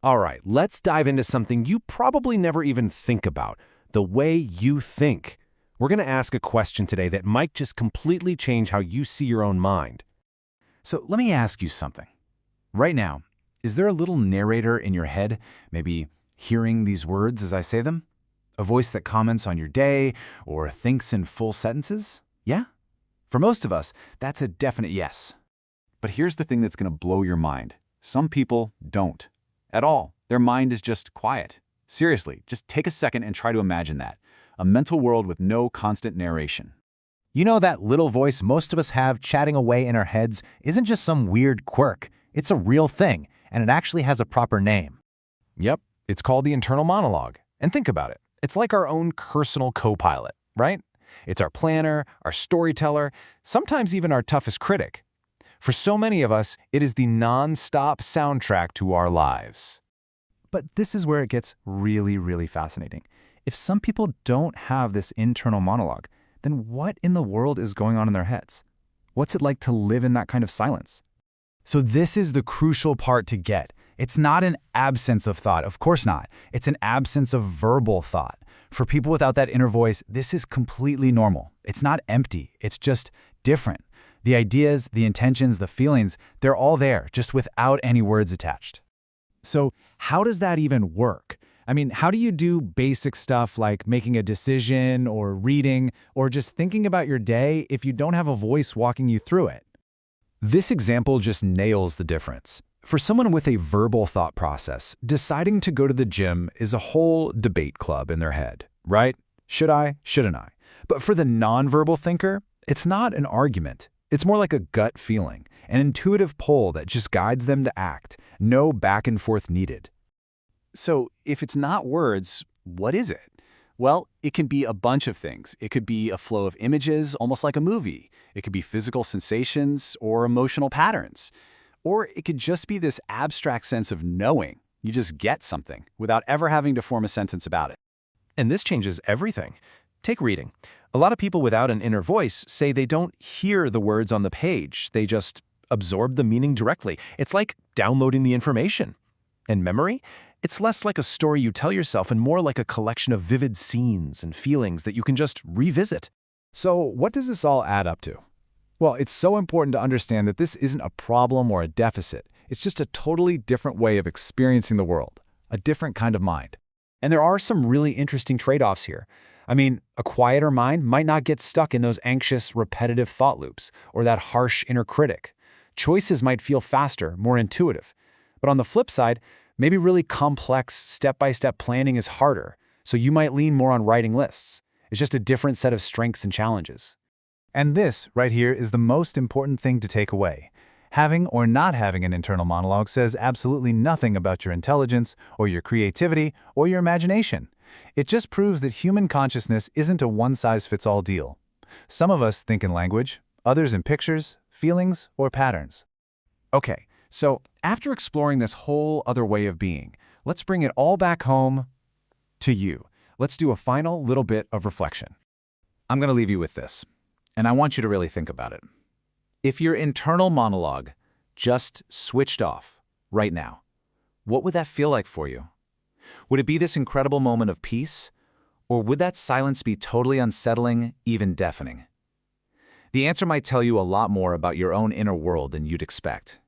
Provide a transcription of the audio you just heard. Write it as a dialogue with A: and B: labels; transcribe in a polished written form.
A: All right, let's dive into something you probably never even think about, the way you think. We're going to ask a question today that might just completely change how you see your own mind.
B: So let me ask you something. Right now, is there a little narrator in your head, maybe hearing these words as I say them? A voice that comments on your day or thinks in full sentences? Yeah? For most of us, that's a definite yes. But here's the thing that's going to blow your mind. Some people don't. At all. Their mind is just quiet. Seriously, just take a second and try to imagine that. A mental world with no constant narration.
C: You know, that little voice most of us have chatting away in our heads isn't just some weird quirk. It's a real thing, and it actually has a proper name.
A: Yep, it's called the internal monologue. And think about it. It's like our own personal co-pilot, right? It's our planner, our storyteller, sometimes even our toughest critic. For so many of us, it is the non-stop soundtrack to our lives.
D: But this is where it gets really, really fascinating. If some people don't have this internal monologue, then what in the world is going on in their heads? What's it like to live in that kind of silence?
C: So this is the crucial part to get. It's not an absence of thought, of course not. It's an absence of verbal thought. For people without that inner voice, this is completely normal. It's not empty, it's just different. The ideas, the intentions, the feelings, they're all there, just without any words attached.
D: So how does that even work? I mean, how do you do basic stuff like making a decision or reading or just thinking about your day if you don't have a voice walking you through it?
A: This example just nails the difference. For someone with a verbal thought process, deciding to go to the gym is a whole debate club in their head, right? Should I? Shouldn't I? But for the nonverbal thinker, it's not an argument. It's more like a gut feeling, an intuitive pull that just guides them to act, no back and forth needed.
B: So if it's not words, what is it? Well, it can be a bunch of things. It could be a flow of images, almost like a movie. It could be physical sensations or emotional patterns. Or it could just be this abstract sense of knowing. You just get something without ever having to form a sentence about it.
A: And this changes everything. Take reading. A lot of people without an inner voice say they don't hear the words on the page. They just absorb the meaning directly. It's like downloading the information. And memory? It's less like a story you tell yourself and more like a collection of vivid scenes and feelings that you can just revisit.
D: So what does this all add up to? Well, it's so important to understand that this isn't a problem or a deficit. It's just a totally different way of experiencing the world, a different kind of mind.
A: And there are some really interesting trade-offs here. I mean, a quieter mind might not get stuck in those anxious, repetitive thought loops or that harsh inner critic. Choices might feel faster, more intuitive. But on the flip side, maybe really complex, step-by-step planning is harder, so you might lean more on writing lists. It's just a different set of strengths and challenges.
C: And this, right here, is the most important thing to take away. Having or not having an internal monologue says absolutely nothing about your intelligence or your creativity or your imagination. It just proves that human consciousness isn't a one-size-fits-all deal. Some of us think in language, others in pictures, feelings, or patterns.
A: Okay, so after exploring this whole other way of being, let's bring it all back home to you. Let's do a final little bit of reflection.
C: I'm going to leave you with this, and I want you to really think about it. If your internal monologue just switched off right now, what would that feel like for you? Would it be this incredible moment of peace, or would that silence be totally unsettling, even deafening? The answer might tell you a lot more about your own inner world than you'd expect.